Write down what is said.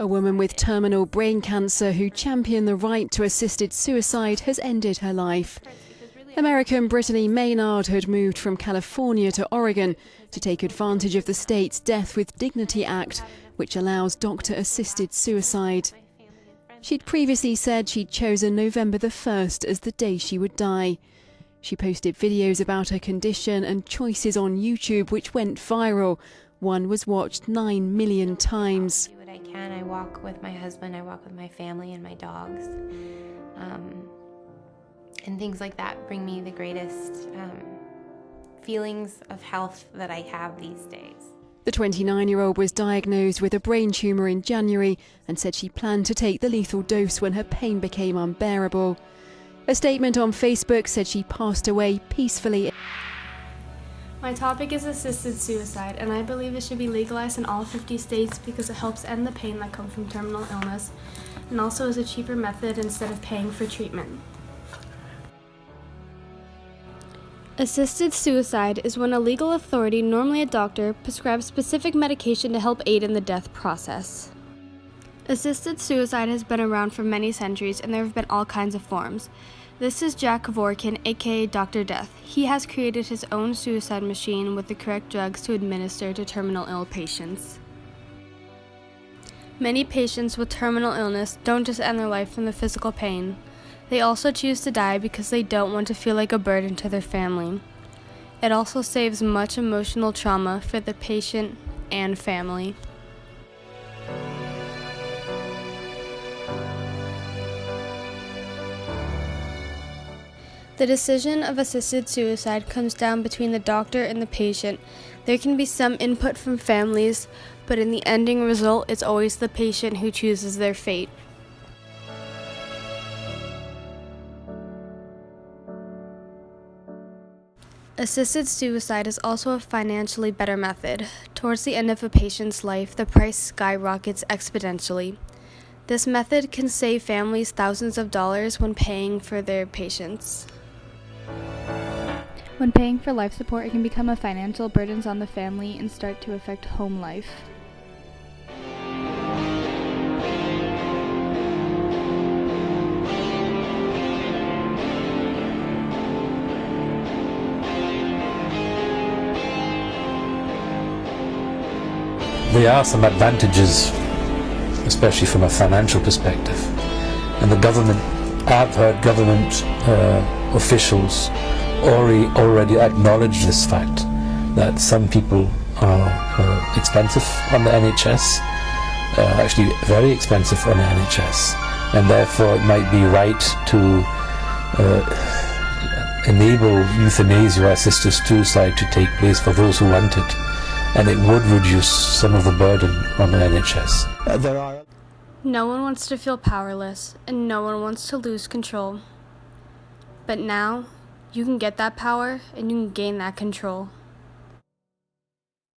A woman with terminal brain cancer who championed the right to assisted suicide has ended her life. American Brittany Maynard had moved from California to Oregon to take advantage of the state's Death with Dignity Act, which allows doctor-assisted suicide. She'd previously said she'd chosen November the 1st as the day she would die. She posted videos about her condition and choices on YouTube which went viral. One was watched 9 million times. I do what I can. I walk with my husband, I walk with my family and my dogs. And things like that bring me the greatest feelings of health that I have these days. The 29-year-old was diagnosed with a brain tumour in January and said she planned to take the lethal dose when her pain became unbearable. A statement on Facebook said she passed away peacefully. My topic is assisted suicide, and I believe it should be legalized in all 50 states because it helps end the pain that comes from terminal illness and also is a cheaper method instead of paying for treatment. Assisted suicide is when a legal authority, normally a doctor, prescribes specific medication to help aid in the death process. Assisted suicide has been around for many centuries, and there have been all kinds of forms. This is Jack Kevorkian, aka Dr. Death. He has created his own suicide machine with the correct drugs to administer to terminal ill patients. Many patients with terminal illness don't just end their life from the physical pain. They also choose to die because they don't want to feel like a burden to their family. It also saves much emotional trauma for the patient and family. The decision of assisted suicide comes down between the doctor and the patient. There can be some input from families, but in the ending result, it's always the patient who chooses their fate. Assisted suicide is also a financially better method. Towards the end of a patient's life, the price skyrockets exponentially. This method can save families thousands of dollars when paying for their patients. When paying for life support, it can become a financial burden on the family and start to affect home life. There are some advantages, especially from a financial perspective. And the government, I've heard government officials already acknowledge this fact, that some people are expensive on the NHS, actually very expensive on the NHS, and therefore it might be right to enable euthanasia or assisted suicide to take place for those who want it. And it would reduce some of the burden on the NHS. No one wants to feel powerless, and no one wants to lose control. But now, you can get that power, and you can gain that control.